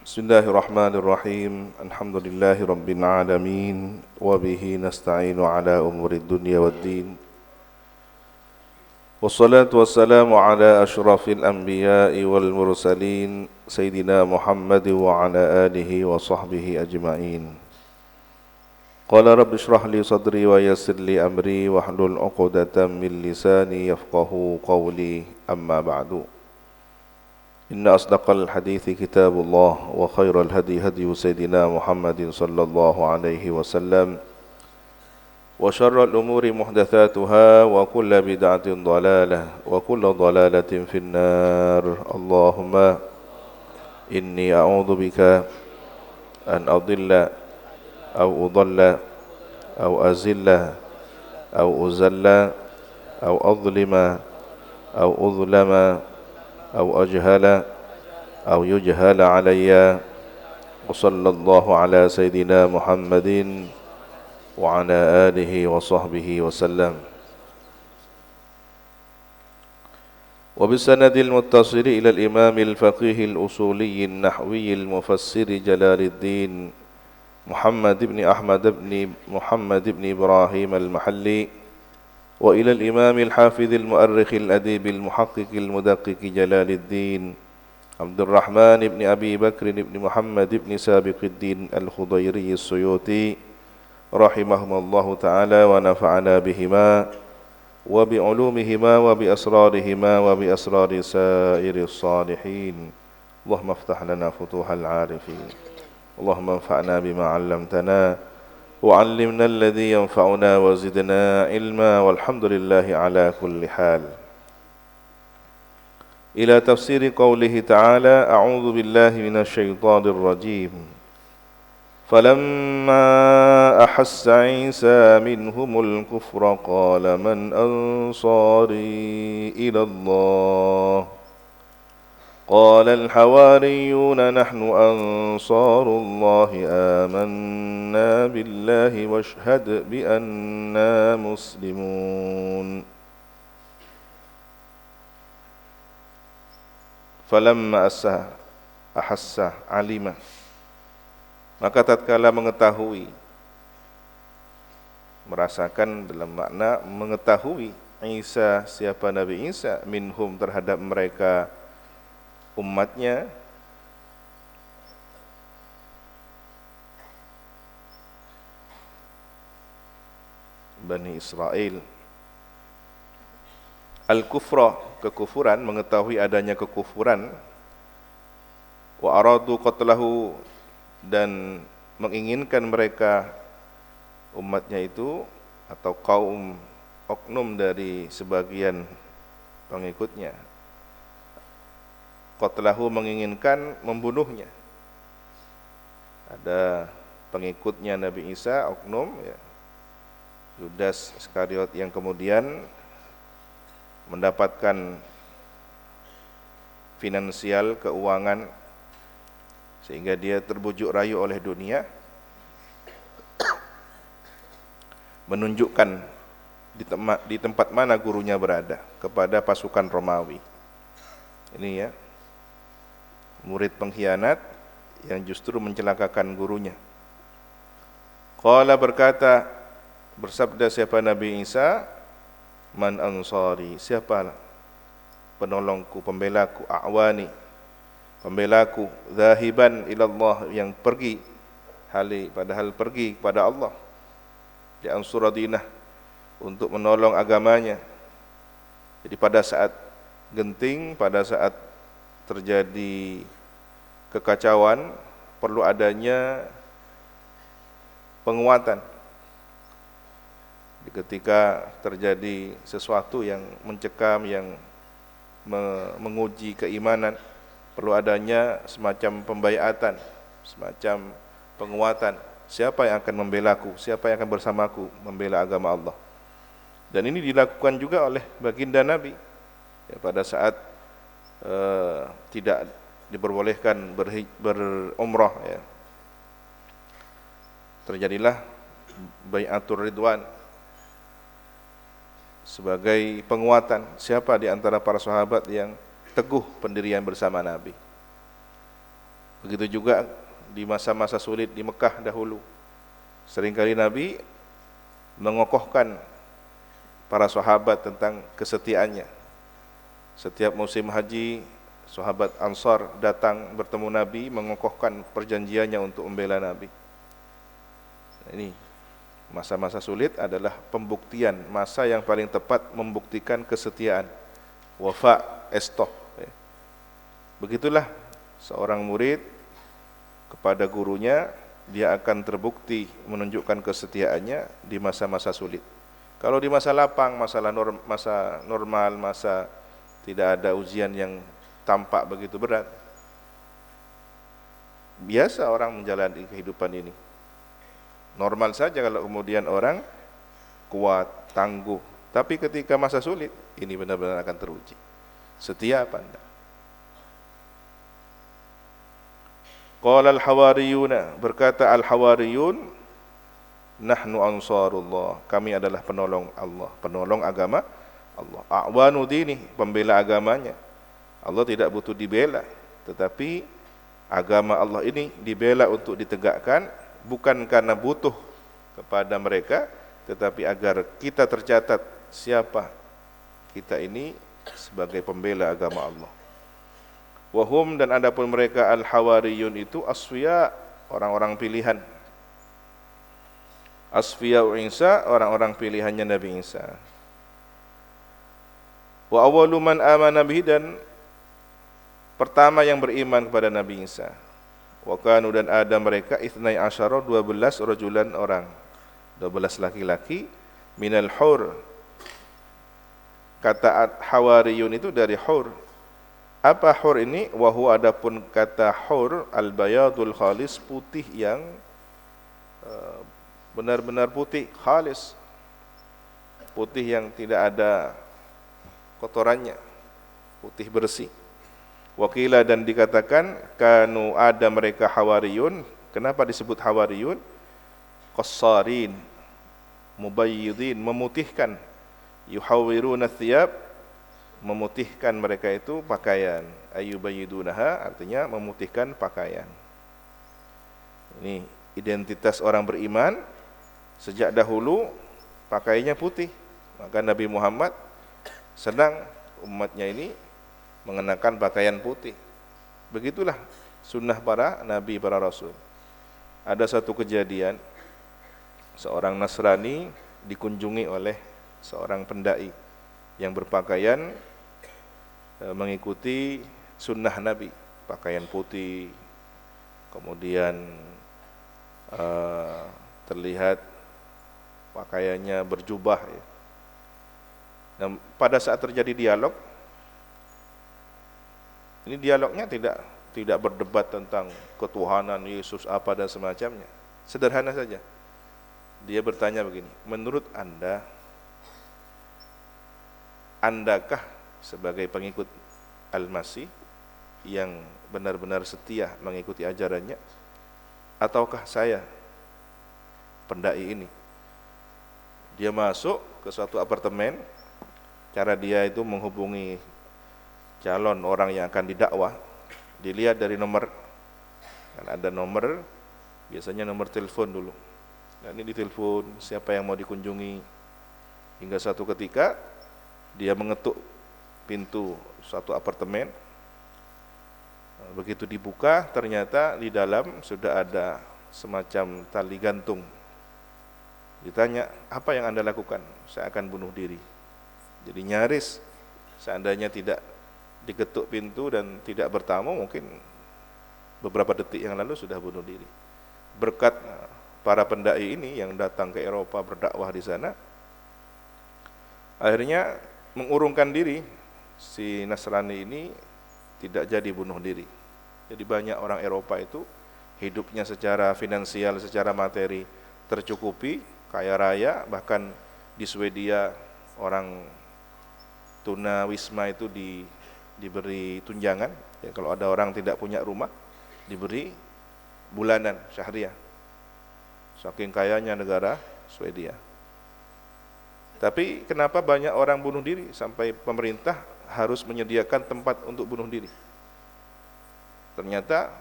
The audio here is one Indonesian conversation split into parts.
Bismillahirrahmanirrahim. Alhamdulillahi rabbil alamin wa bihi nasta'inu ala umuri dunya waddin. Wassalatu wassalamu ala asyrafil anbiya'i wal mursalin Sayyidina Muhammad wa ala alihi wa sahbihi ajma'in. Qala rabbi shrah li sadri wa yassir li amri wahlul 'uqdatam min lisani yafqahu qawli, amma ba'du. Inna asdaqal hadithi kitabullah wa khairal hadi hadi Sayyidina Muhammadin sallallahu alaihi wasallam wa syarral umuri muhdatsatuha wa kullu bid'atin dhalalah wa kullu dhalalatin finnar. Allahumma inni a'udzu bika an adilla aw udalla aw azilla aw uzalla aw adlima aw udlama أو أجهل أو يجهل علي وصلى الله على سيدنا محمد وعلى آله وصحبه وسلم وبالسند المتصل إلى الإمام الفقيه الأصولي النحوي المفسر جلال الدين محمد بن أحمد بن محمد بن إبراهيم المحلي وإلى الإمام الحافظ المؤرخ الأديب المحقق المدقق جلال الدين عبد الرحمن بن أبي بكر بن محمد بن سابق الدين الخضيري السيوطي رحمهما الله تعالى ونفعنا بهما وبعلومهما وبأسرارهما وبأسرار سائر الصالحين. اللهم افتح لنا فتوح العارفين، اللهم انفعنا بما علمتنا وعلمنا الذي ينفعنا وزدنا علما والحمد لله على كل حال. إلى تفسير قوله تعالى: أعوذ بالله من الشيطان الرجيم. فلما أحس عيسى منهم الكفر قال من أنصاري إلى الله قال الحواريون نحن أنصار الله آمنا بالله واشهد بأننا مسلمون. Falamma ahassa alima, maka tatkala mengetahui, merasakan dalam makna mengetahui, Isa, siapa Nabi Isa, minhum, terhadap mereka umatnya, Bani Israel, al-kufra, kekufuran, mengetahui adanya kekufuran, wa aradu qatlahu, dan menginginkan mereka umatnya itu atau kaum oknum dari sebagian pengikutnya, qatlahu, menginginkan membunuhnya. Ada pengikutnya Nabi Isa, oknum, ya, Yudas Iskariot, yang kemudian mendapatkan finansial, keuangan, sehingga dia terbujuk rayu oleh dunia, menunjukkan di tempat mana gurunya berada kepada pasukan Romawi. Ini ya, murid pengkhianat yang justru mencelakakan gurunya. Qala, berkata, bersabda siapa Nabi Isa, man ansari, siapa penolongku, pembelaku, a'wani, pembelaku, zahiban ilallah, yang pergi, padahal pergi kepada Allah, di ansuradinah, untuk menolong agamanya. Jadi pada saat genting, pada saat terjadi kekacauan, perlu adanya penguatan. Ketika terjadi sesuatu yang mencekam, yang menguji keimanan, perlu adanya semacam pembaiatan, semacam penguatan. Siapa yang akan membelaku, siapa yang akan bersamaku membela agama Allah. Dan ini dilakukan juga oleh baginda Nabi, ya, pada saat tidak diperbolehkan berumrah, ya, terjadilah bai'atur ridwan sebagai penguatan. Siapa di antara para sahabat yang teguh pendirian bersama Nabi? Begitu juga di masa-masa sulit di Mekah dahulu. Seringkali Nabi mengokohkan para sahabat tentang kesetiaannya. Setiap musim haji, sahabat Ansar datang bertemu Nabi, mengokohkan perjanjiannya untuk membela Nabi. Ini masa-masa sulit adalah pembuktian, masa yang paling tepat membuktikan kesetiaan. Wafa estoh. Begitulah seorang murid kepada gurunya, dia akan terbukti menunjukkan kesetiaannya di masa-masa sulit. Kalau di masa lapang, masa normal, masa tidak ada ujian yang tampak begitu berat, biasa orang menjalani kehidupan ini. Normal saja kalau kemudian orang kuat, tangguh. Tapi ketika masa sulit, ini benar-benar akan teruji. Setia apa enggak? Qala al-hawariyuna, berkata al-hawariyun, nahnu ansarullah, kami adalah penolong Allah, penolong agama Allah. A'wanu dini, pembela agamanya. Allah tidak butuh dibela, tetapi agama Allah ini dibela untuk ditegakkan, bukan karena butuh kepada mereka, tetapi agar kita tercatat siapa kita ini sebagai pembela agama Allah. Wahum, dan adapun mereka al-hawariyun itu asfiya, orang-orang pilihan. Asfiya Isa, orang-orang pilihannya Nabi Isa. Wa awwalu man amana bihi, dan pertama yang beriman kepada Nabi Isa. Wa kanu, dan ada mereka ithnai asyara, 12 rajulan orang, 12 laki-laki, minal hur. Kata hawariyun itu dari hur. Apa hur ini? Wahu, adapun kata hur, al-bayadul khalis, putih yang benar-benar putih, khalis, putih yang tidak ada kotorannya, putih bersih. Wakila, dan dikatakan kanu, ada mereka hawariyun. Kenapa disebut hawariyun? Qassarin, mubayyidin, memutihkan. Yuhawwiruna thiyab, memutihkan mereka itu pakaian. Ayyubayyidunaha, artinya memutihkan pakaian. Ini identitas orang beriman. Sejak dahulu pakaiannya putih, maka Nabi Muhammad senang umatnya ini mengenakan pakaian putih. Begitulah sunnah para nabi, para rasul. Ada satu kejadian, seorang Nasrani dikunjungi oleh seorang pendai yang berpakaian mengikuti sunnah Nabi, pakaian putih, kemudian terlihat pakaiannya berjubah. Nah, pada saat terjadi dialog, ini dialognya tidak berdebat tentang ketuhanan Yesus apa dan semacamnya, sederhana saja. Dia bertanya begini, menurut Andakah sebagai pengikut Al-Masih yang benar-benar setia mengikuti ajarannya, ataukah saya, pendai ini? Dia masuk ke suatu apartemen. Cara dia itu menghubungi calon orang yang akan didakwah, dilihat dari nomor, kan ada nomor, biasanya nomor telepon dulu. Dan ini ditelepon siapa yang mau dikunjungi. Hingga satu ketika dia mengetuk pintu suatu apartemen. Begitu dibuka, ternyata di dalam sudah ada semacam tali gantung. Ditanya, apa yang Anda lakukan? Saya akan bunuh diri. Jadi nyaris, seandainya tidak diketuk pintu dan tidak bertamu, mungkin beberapa detik yang lalu sudah bunuh diri. Berkat para pendai ini yang datang ke Eropa berdakwah di sana, akhirnya mengurungkan diri. Si Nasrani ini tidak jadi bunuh diri. Jadi banyak orang Eropa itu hidupnya secara finansial, secara materi tercukupi, kaya raya. Bahkan di Swedia orang tunawisma itu diberi tunjangan. Ya, kalau ada orang tidak punya rumah, diberi bulanan syahriah. Saking kayanya negara Swedia. Tapi kenapa banyak orang bunuh diri sampai pemerintah harus menyediakan tempat untuk bunuh diri? Ternyata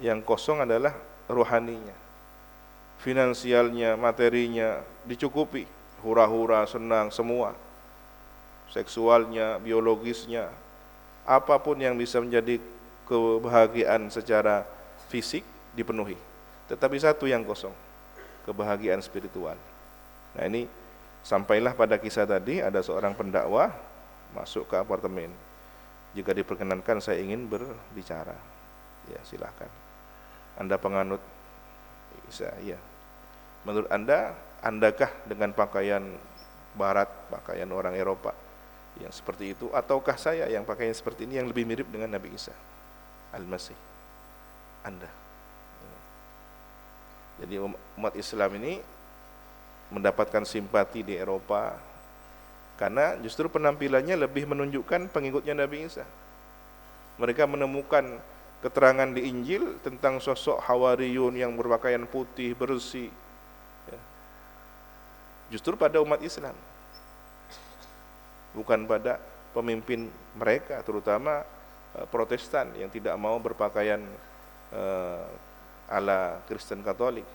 yang kosong adalah rohaninya. Finansialnya, materinya dicukupi, hura-hura, senang, semua. Seksualnya, biologisnya, apapun yang bisa menjadi kebahagiaan secara fisik dipenuhi. Tetapi satu yang kosong, kebahagiaan spiritual. Nah ini sampailah pada kisah tadi, ada seorang pendakwah masuk ke apartemen. Jika diperkenankan saya ingin berbicara. Ya silahkan. Anda penganut Isa? Ya. Menurut Anda, Andakah dengan pakaian barat, pakaian orang Eropa yang seperti itu, ataukah saya yang pakaian seperti ini yang lebih mirip dengan Nabi Isa Al-Masih? Anda. Jadi umat Islam ini mendapatkan simpati di Eropa karena justru penampilannya lebih menunjukkan pengikutnya Nabi Isa. Mereka menemukan keterangan di Injil tentang sosok Hawariyun yang berpakaian putih, bersih, ya, justru pada umat Islam, bukan pada pemimpin mereka, terutama Protestan yang tidak mau berpakaian ala Kristen Katolik.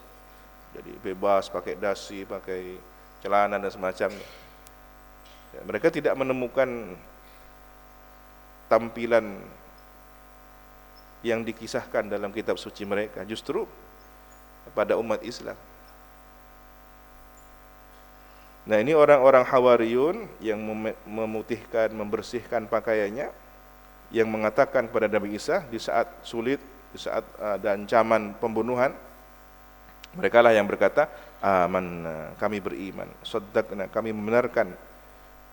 Jadi bebas pakai dasi, pakai celana dan semacamnya. Ya, mereka tidak menemukan tampilan yang dikisahkan dalam kitab suci mereka, justru pada umat Islam. Nah ini orang-orang Hawariyun yang memutihkan, membersihkan pakaiannya, yang mengatakan kepada Nabi Isa di saat sulit, di saat ada ancaman pembunuhan, mereka lah yang berkata, amanna, kami beriman, saddaqna, kami membenarkan,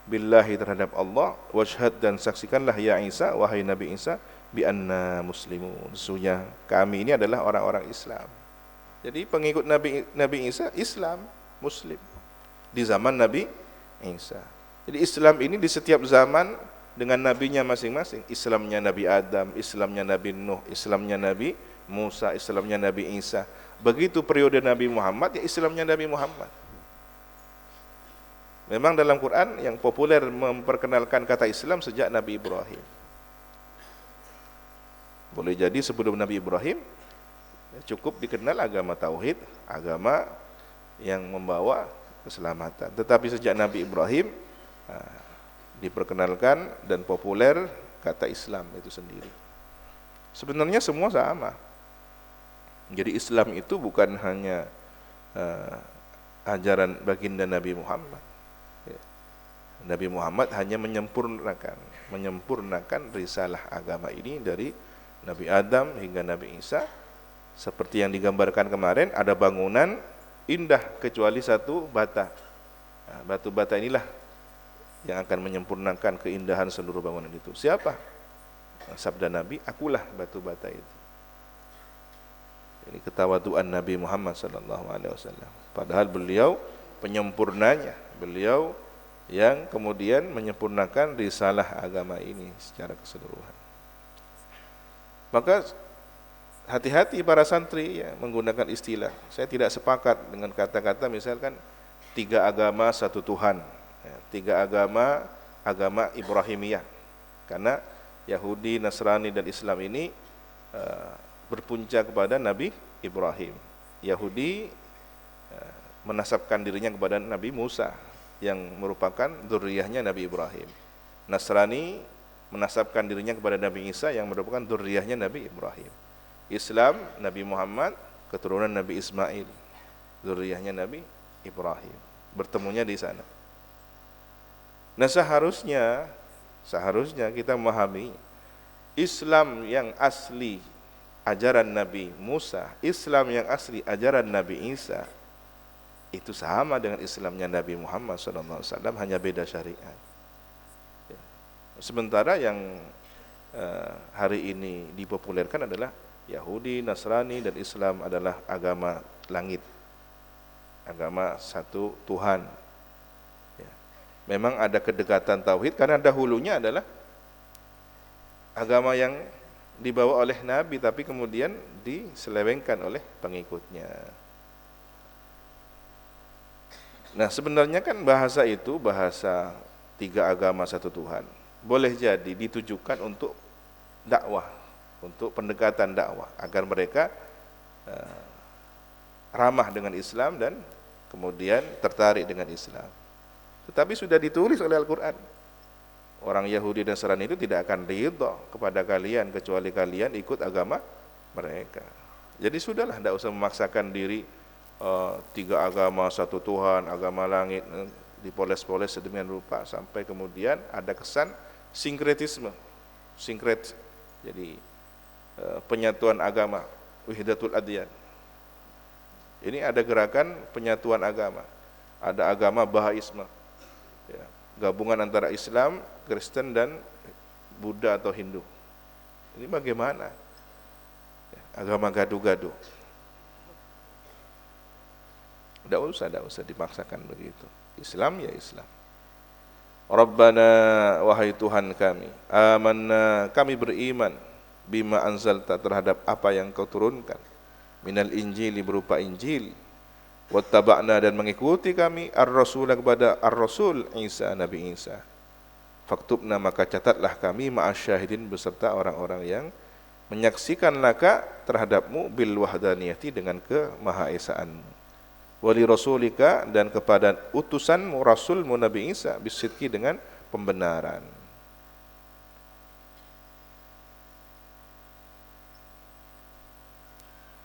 billahi, terhadap Allah, washhad, dan saksikanlah ya Isa, wahai Nabi Isa, bi anna muslimun, sesungguhnya kami ini adalah orang-orang Islam. Jadi pengikut Nabi Isa Islam, Muslim di zaman Nabi Isa. Jadi Islam ini di setiap zaman dengan nabinya masing-masing. Islamnya Nabi Adam, Islamnya Nabi Nuh, Islamnya Nabi Musa, Islamnya Nabi Isa. Begitu periode Nabi Muhammad, ya Islamnya Nabi Muhammad. Memang dalam Quran yang populer memperkenalkan kata Islam sejak Nabi Ibrahim. Boleh jadi sebelum Nabi Ibrahim cukup dikenal agama tauhid, agama yang membawa keselamatan. Tetapi sejak Nabi Ibrahim diperkenalkan dan populer kata Islam itu sendiri. Sebenarnya semua sama. Jadi Islam itu bukan hanya ajaran baginda Nabi Muhammad. Nabi Muhammad hanya menyempurnakan risalah agama ini dari Nabi Adam hingga Nabi Isa. Seperti yang digambarkan kemarin, ada bangunan indah kecuali satu bata. Nah, batu bata inilah yang akan menyempurnakan keindahan seluruh bangunan itu. Siapa? Sabda Nabi, akulah batu bata itu. Ini ketawaduan Nabi Muhammad SAW. Padahal beliau penyempurnanya, beliau yang kemudian menyempurnakan risalah agama ini secara keseluruhan. Maka hati-hati para santri ya, menggunakan istilah. Saya tidak sepakat dengan kata-kata misalkan 3 agama 1 Tuhan, ya, 3 agama, agama Ibrahimiyah. Karena Yahudi, Nasrani dan Islam ini berpunca kepada Nabi Ibrahim. Yahudi menasabkan dirinya kepada Nabi Musa yang merupakan dzurriyyahnya Nabi Ibrahim. Nasrani menasabkan dirinya kepada Nabi Isa yang merupakan dzurriyyahnya Nabi Ibrahim. Islam, Nabi Muhammad, keturunan Nabi Ismail, dzurriyyahnya Nabi Ibrahim. Bertemunya di sana. Nah seharusnya kita memahami Islam yang asli ajaran Nabi Musa, Islam yang asli ajaran Nabi Isa itu sama dengan Islamnya Nabi Muhammad SAW, hanya beda syariat. Sementara yang hari ini dipopulerkan adalah Yahudi, Nasrani, dan Islam adalah agama langit, agama satu Tuhan. Ya. Memang ada kedekatan tauhid karena dahulunya adalah agama yang dibawa oleh Nabi, tapi kemudian diselewengkan oleh pengikutnya. Nah sebenarnya kan bahasa itu bahasa 3 agama 1 Tuhan boleh jadi ditujukan untuk dakwah, untuk pendekatan dakwah agar mereka ramah dengan Islam dan kemudian tertarik dengan Islam. Tetapi sudah ditulis oleh Al-Quran, orang Yahudi dan Nasrani itu tidak akan ridha kepada kalian kecuali kalian ikut agama mereka. Jadi sudahlah, tidak usah memaksakan diri tiga agama, satu Tuhan, agama langit, dipoles-poles sedemikian rupa sampai kemudian ada kesan sinkretisme, jadi penyatuan agama, wahdatul adyan. Ini ada gerakan penyatuan agama, ada agama Bahaisme, ya, gabungan antara Islam, Kristen dan Buddha atau Hindu. Ini bagaimana? Ya, agama gaduh-gaduh. Tidak usah dipaksakan begitu. Islam ya Islam. Rabbana, wahai Tuhan kami, amanna, kami beriman, bima anzalta, terhadap apa yang kau turunkan, minal injili, berupa Injil, wattaba'na, dan mengikuti kami ar-rasul, kepada ar-rasul Isa, Nabi Isa, faktubna, maka catatlah kami ma'asyahidin, beserta orang-orang yang menyaksikan laka, terhadapmu, bil wahdaniyati, dengan kemahaesaanmu, wali rasulika, dan kepada utusanmu, rasulmu Nabi Isa, bisidqi, dengan pembenaran.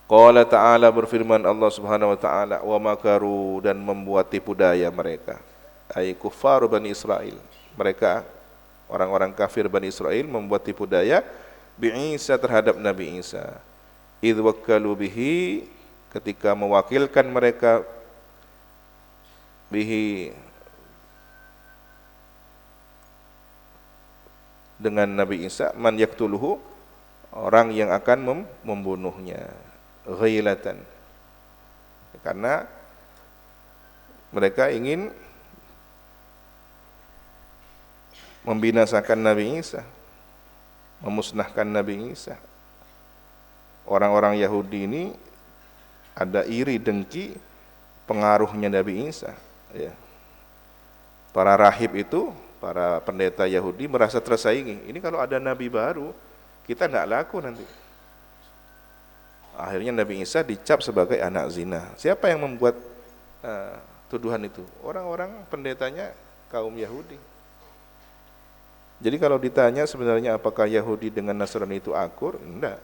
Qala ta'ala, berfirman Allah subhanahu wa ta'ala, wa makaru, dan membuat tipu daya mereka, ay kuffar Bani Israel, mereka orang-orang kafir Bani Israel membuat tipu daya bi Isa, terhadap Nabi Isa, idh wakkalu bihi, ketika mewakilkan mereka, bihi, dengan Nabi Isa, man yaktuluhu, orang yang akan membunuhnya, ghailatan, karena mereka ingin membinasakan Nabi Isa, memusnahkan Nabi Isa. Orang-orang Yahudi ini ada iri dengki pengaruhnya Nabi Isa, ya. Para rahib itu, para pendeta Yahudi merasa tersaingi. Ini kalau ada nabi baru, kita tidak laku nanti. Akhirnya Nabi Isa dicap sebagai anak zina. Siapa yang membuat tuduhan itu? Orang-orang pendetanya kaum Yahudi. Jadi kalau ditanya sebenarnya apakah Yahudi dengan Nasrani itu akur? Enggak,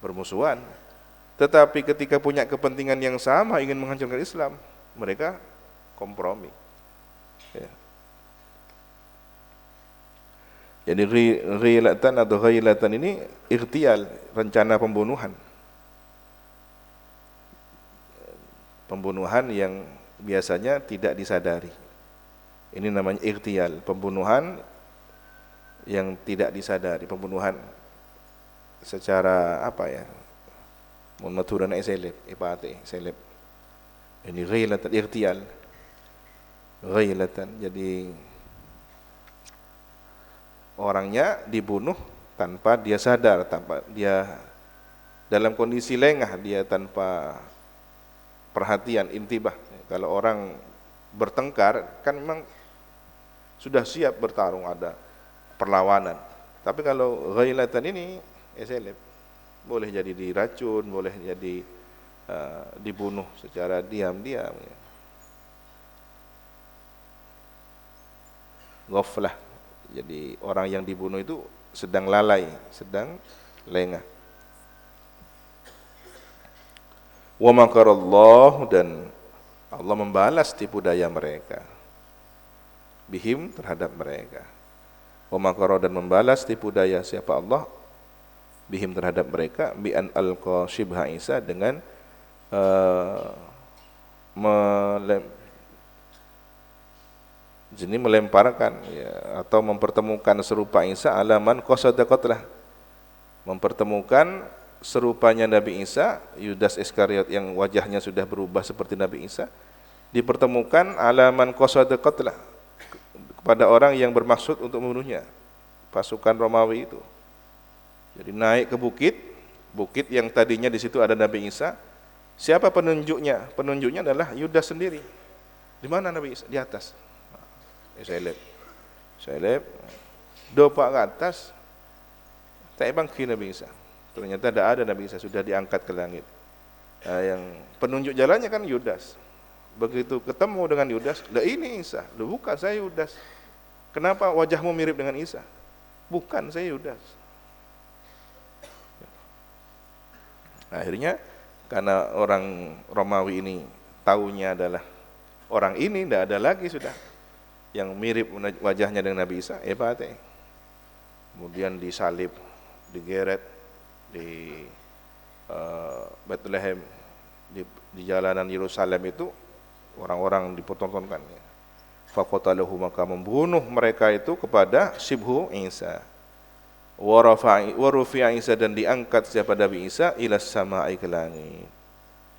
bermusuhan. Tetapi ketika punya kepentingan yang sama, ingin menghancurkan Islam, mereka kompromi, ya. Jadi ghilatan atau ghailatan ini ikhtial, rencana pembunuhan. Pembunuhan yang biasanya tidak disadari. Ini namanya ikhtial, pembunuhan yang tidak disadari, pembunuhan secara apa ya? Mun maturana seleb, ipate seleb. Ini ghailatan, ikhtial. Ghailatan, jadi orangnya dibunuh tanpa dia sadar, tanpa dia dalam kondisi lengah, dia tanpa perhatian, intibah. Kalau orang bertengkar kan memang sudah siap bertarung, ada perlawanan. Tapi kalau ghailatan ini seleb, boleh jadi diracun, boleh jadi dibunuh secara diam-diam, ya. Ghaflah, jadi orang yang dibunuh itu sedang lalai, sedang lengah. Wa makarallahu, dan Allah membalas tipu daya mereka, bihim, terhadap mereka. Wa makara, dan membalas tipu daya siapa Allah, bihim, terhadap mereka, bi an alqa shibha Isa, dengan melemparkan, ya, atau mempertemukan serupa Isa, alaman qasada qatlah, mempertemukan serupanya Nabi Isa, Yudas Iskariot yang wajahnya sudah berubah seperti Nabi Isa, dipertemukan alaman qasada qatlah, kepada orang yang bermaksud untuk membunuhnya, pasukan Romawi itu. Jadi naik ke bukit yang tadinya di situ ada Nabi Isa. Siapa penunjuknya? Penunjuknya adalah Yudas sendiri. Di mana Nabi Isa? Di atas. Seleb, dopak ke atas, tak bangkit Nabi Isa. Ternyata tidak ada Nabi Isa, sudah diangkat ke langit. Yang penunjuk jalannya kan Yudas. Begitu ketemu dengan Yudas, lah ini Isa. Lah bukan, saya Yudas. Kenapa wajahmu mirip dengan Isa? Bukan, saya Yudas. Akhirnya karena orang Romawi ini taunya adalah orang ini, tidak ada lagi sudah yang mirip wajahnya dengan Nabi Isa, hebatnya. Kemudian disalib, digeret di Bethlehem, di jalanan Yerusalem itu orang-orang dipertontonkan. Faqatalahu, maka membunuh mereka itu kepada Sibhu Isa. Wa rufi'a Isa, dan diangkat siapa Nabi Isa ila sama'i, ke langit.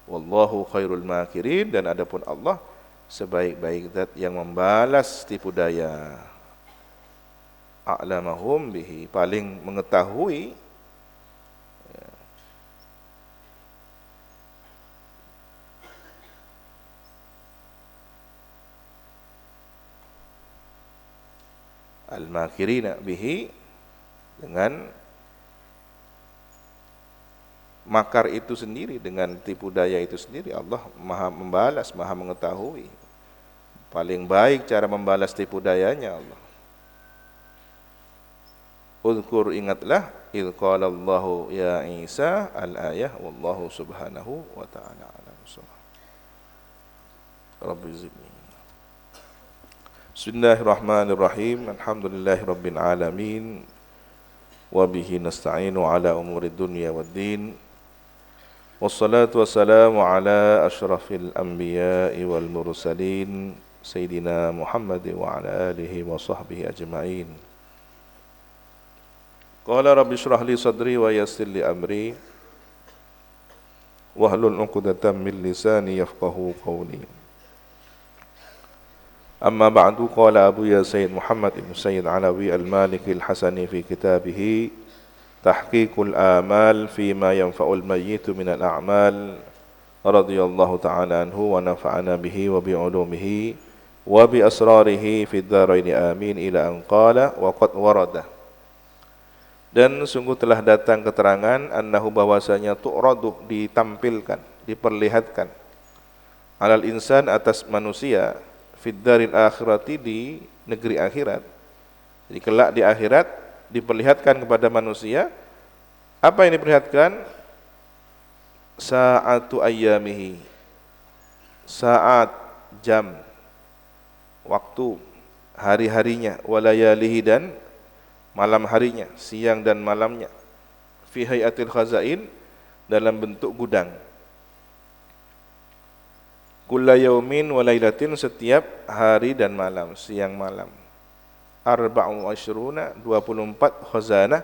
Wallahu khairul makirin, dan adapun Allah sebaik-baik zat yang membalas tipu daya. A'lamahum bihi, paling mengetahui al-makirina bihi, dengan makar itu sendiri, dengan tipu daya itu sendiri. Allah maha membalas, maha mengetahui, paling baik cara membalas tipu dayanya Allah. Udhkur, ingatlah, idh qala Allahu ya Isa, al-ayah, wallahu subhanahu wa ta'ala alam. Rabbi zidni. Bismillahirrahmanirrahim. Alhamdulillahi rabbil alamin. Wa bihi nasta'inu ala umuri dunya waddin. Wassalatu wassalamu ala asyrafil anbiya'i wal mursalin, Sayyidina Muhammad wa ala alihi wa sahbihi ajma'in. Qala rabbi shrah li sadri wa yassir li amri wahlul 'uqdatam min lisani yafqahu qawli. Amma ba'du, qala Abu ya Sayyid Muhammad ibn Sayyid Alawi al-Maliki al-Hasani fi kitabih Tahqiqul Amal Fima Yanfa'ul Mayyitu Minal A'mal, radhiyallahu ta'ala anhu wa nafa'ana bihi wa bi'ulumihi wa bi asrarihi fid dharaini amin, ila an qala wa qad warada. Dan sungguh telah datang keterangan annahu, bahwasanya tu'radu, ditampilkan, diperlihatkan, alal insan, atas manusia, fid daril akhirati, di negeri akhirat. Jadi kelak di akhirat diperlihatkan kepada manusia. Apa yang diperlihatkan? Sa'atu ayyamihi, saat, jam, waktu, hari-harinya, walayalihi, dan malam harinya, siang dan malamnya, fi hayatil khazain, dalam bentuk gudang. Kulla yaumin wa lailatin, setiap hari dan malam, siang malam. Arba'u asyruna, 24 khazanah,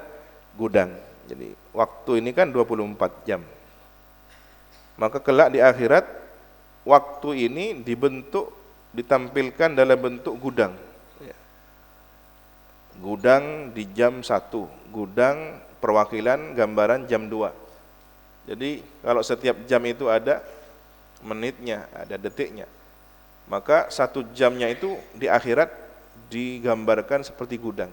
gudang. Jadi waktu ini kan 24 jam. Maka kelak di akhirat, waktu ini dibentuk, ditampilkan dalam bentuk gudang. Gudang di jam 1, gudang perwakilan gambaran jam 2. Jadi kalau setiap jam itu ada menitnya, ada detiknya, maka 1 jamnya itu di akhirat digambarkan seperti gudang.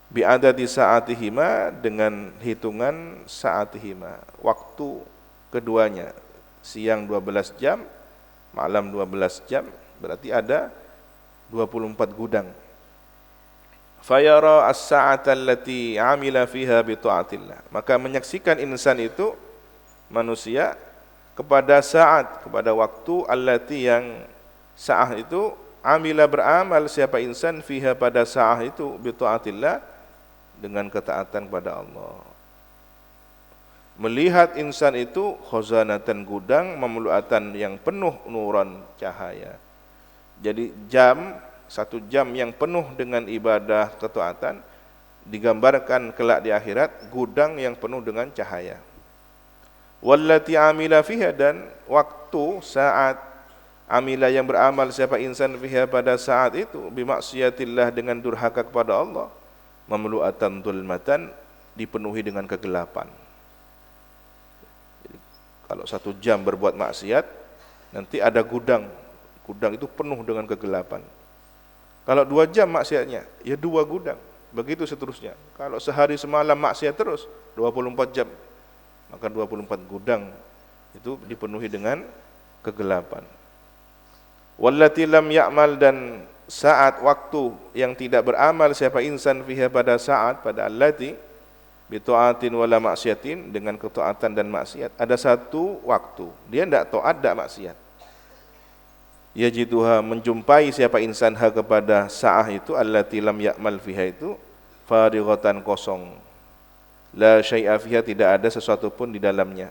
Bi'adadi sa'atihima, dengan hitungan sa'atihima, waktu keduanya, siang 12 jam, malam 12 jam, berarti ada 24 gudang. Fayara as-sa'ata allati 'amila fiha bi ta'atillah, maka menyaksikan insan itu, manusia, kepada saat, kepada waktu, allati, yang saat itu, amila, beramal siapa insan, fiha, pada saat itu, bi ta'atillah, dengan ketaatan kepada Allah. Melihat insan itu, khazanatan, gudang, mamlu'atan, yang penuh nuran, cahaya. Jadi jam, 1 jam yang penuh dengan ibadah ketaatan, digambarkan kelak di akhirat, gudang yang penuh dengan cahaya. Wallati amila fiha, dan waktu, saat, amila, yang beramal siapa insan, fiha, pada saat itu, bimaksiatillah, dengan durhaka kepada Allah, mamlu'atan zulmatan, dipenuhi dengan kegelapan. Jadi, kalau 1 jam berbuat maksiat, nanti ada gudang, gudang itu penuh dengan kegelapan. Kalau 2 jam maksiatnya, ya 2 gudang. begitu seterusnya. Kalau sehari semalam maksiat terus 24 jam, maka 24 gudang itu dipenuhi dengan kegelapan. Wallati lam ya'mal, dan saat waktu yang tidak beramal siapa insan fiha pada saat, pada allati bi ta'atin wala maksiatin, dengan ketaatan dan maksiat. Ada satu waktu dia tidak taat, tidak maksiat. Yajiduha, menjumpai siapa insan ha kepada saat itu, allati lam ya'mal fiha itu, farighatan, kosong, la syai'a fiha, tidak ada sesuatu pun di dalamnya.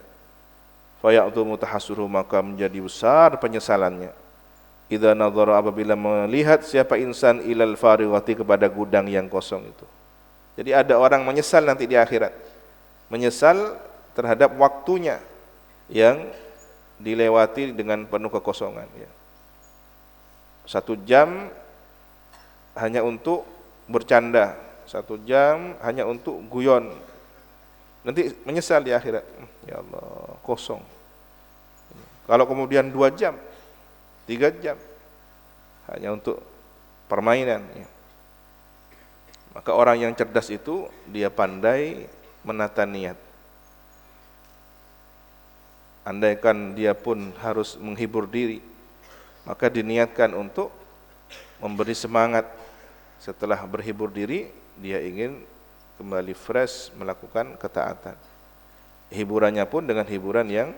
Faya'dhumu tahassuruhu, maka menjadi besar penyesalannya. Idza nadhara, apabila melihat siapa insan ilal farighati, kepada gudang yang kosong itu. Jadi ada orang menyesal nanti di akhirat, menyesal terhadap waktunya yang dilewati dengan penuh kekosongan, ya. 1 jam hanya untuk bercanda, 1 jam hanya untuk guyon, nanti menyesal di akhirat, ya Allah, kosong. Kalau kemudian 2 jam, 3 jam hanya untuk permainan, ya. Maka orang yang cerdas itu dia pandai menata niat. Andaikan dia pun harus menghibur diri, maka diniatkan untuk memberi semangat. Setelah berhibur diri, dia ingin kembali fresh melakukan ketaatan. Hiburannya pun dengan hiburan yang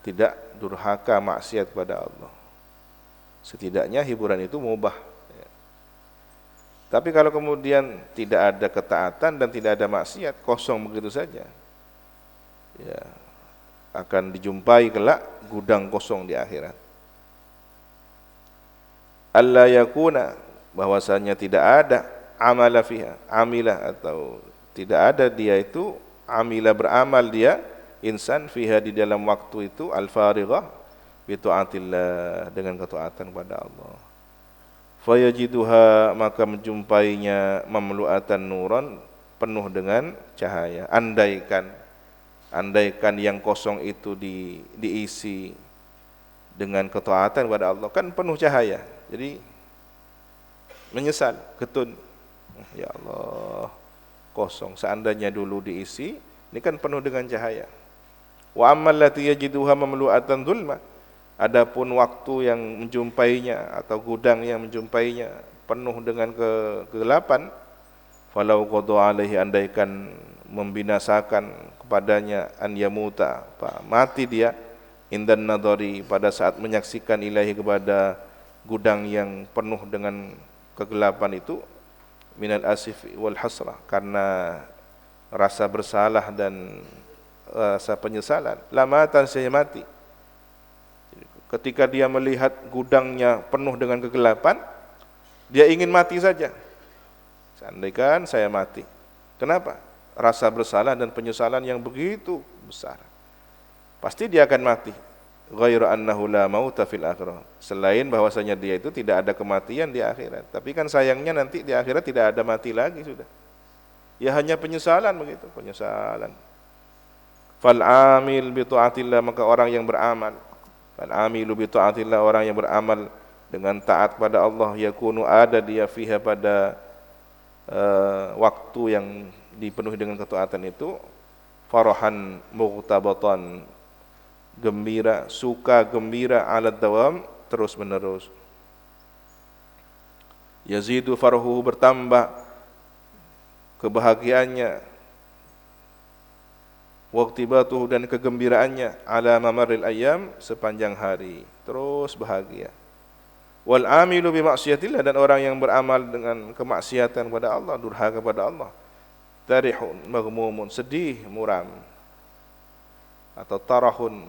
tidak durhaka maksiat kepada Allah. Setidaknya hiburan itu mubah, ya. Tapi kalau kemudian tidak ada ketaatan dan tidak ada maksiat, kosong begitu saja, ya, akan dijumpai kelak gudang kosong di akhirat. Alla yakuna, bahwasanya tidak ada amala fiha, amilah, atau tidak ada dia itu amila, beramal dia insan fiha, di dalam waktu itu, al-farighah bi ta'atillah, dengan ketaatan kepada Allah. Fayajiduha, maka menjumpainya, mamlu'atan nuran, penuh dengan cahaya. Andaikan yang kosong itu diisi dengan ketaatan kepada Allah, kan penuh cahaya. Jadi menyesal, getun, ya Allah, kosong. Seandainya dulu diisi, ini kan penuh dengan cahaya. Wa ammal lati yajiduha mamlu'atan dhulma, adapun waktu yang menjumpainya atau gudang yang menjumpainya penuh dengan kegelapan, falau qada alaihi, andaikan membinasakan kepadanya, an yamuta, mati dia, indan nadhari, pada saat menyaksikan ilahi, kepada gudang yang penuh dengan kegelapan itu, minal asif wal hasrah, karena rasa bersalah dan rasa penyesalan, lamatan, saya mati. Ketika dia melihat gudangnya penuh dengan kegelapan, dia ingin mati saja. Seandainya saya mati. Kenapa? Rasa bersalah dan penyesalan yang begitu besar. Pasti dia akan mati. Ghairu annahu la mauta fil akhirah. Selain bahwasanya dia itu tidak ada kematian di akhirat. Tapi kan sayangnya nanti di akhirat tidak ada mati lagi sudah. Ya hanya penyesalan begitu, penyesalan. Fal amil bi taatillah, maka orang yang beramal, fal amilu bi taatillah, orang yang beramal dengan taat pada Allah, yakunu, ada dia fiha, pada waktu yang dipenuhi dengan ketaatan itu, farahan mughtabatan, gembira, suka gembira, ala dawam, terus menerus. Yazidu farhu, bertambah kebahagiaannya, waqtibatuhu, dan kegembiraannya, ala mamaril ayyam, sepanjang hari, terus bahagia. Wal amilu bi maksiatillah, dan orang yang beramal dengan kemaksiatan kepada Allah, durhaka kepada Allah, tarihun maghmumun, sedih, muram, atau tarahun,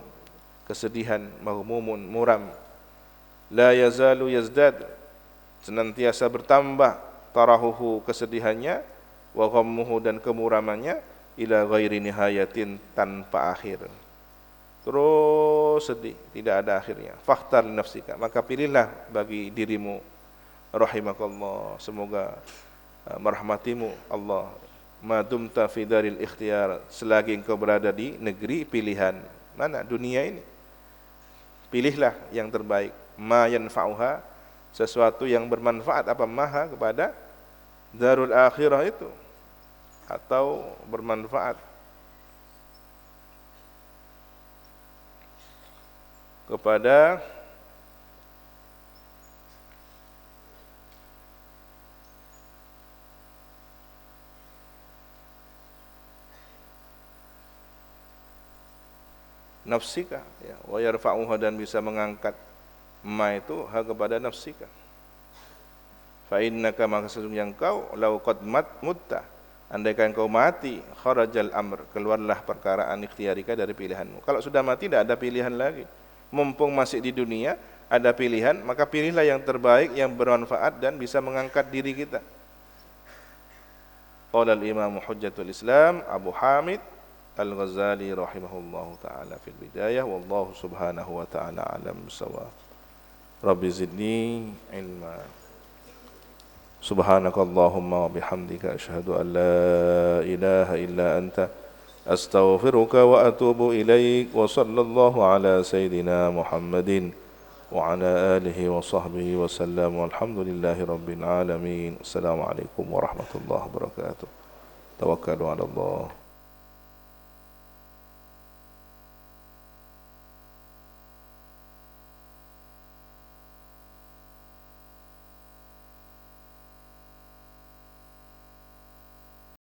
kesedihan, maghmumun, muram, la yazalu yazdad, senantiasa bertambah, tarahuhu, kesedihannya, wa ghammuhu, dan kemuramannya, ila ghairi nihayatin, tanpa akhir, terus sedih, tidak ada akhirnya. Fakhtar li nafsika, maka pilihlah bagi dirimu, rahimakallah, semoga merahmatimu Allah, ma dumta fi daril ikhtiyar, selagi engkau berada di negeri pilihan. Mana? Dunia ini. Pilihlah yang terbaik, ma yanfa'uha, sesuatu yang bermanfaat, apa maha, kepada darul akhirah itu atau bermanfaat kepada nafsika, ya, wa yarfa'uha, dan bisa mengangkat ma itu ha kepada nafsika. Fa innaka, maka sesungguhnya engkau, lau qad mutta, andaikan kau mati, kharajal amr, keluarlah perkara an ikhtiyarika, dari pilihanmu. Kalau sudah mati tidak ada pilihan lagi. Mumpung masih di dunia ada pilihan, maka pilihlah yang terbaik, yang bermanfaat dan bisa mengangkat diri kita. Qala al-Imam Hujjatul Islam Abu Hamid Al-Ghazali rahimahullahu ta'ala fil bidayah, wallahu subhanahu wa ta'ala alam bisawab. Rabbi zidni ilma. Subhanakallahumma wa bihamdika asyhadu an la ilaha illa anta astaghfiruka wa atubu ilaik, wa sallallahu ala sayyidina Muhammadin wa ala alihi wa sahbihi wa sallam, walhamdulillahi rabbil alamin. Assalamualaikum warahmatullahi wabarakatuh. Tawakkalu ala Allah.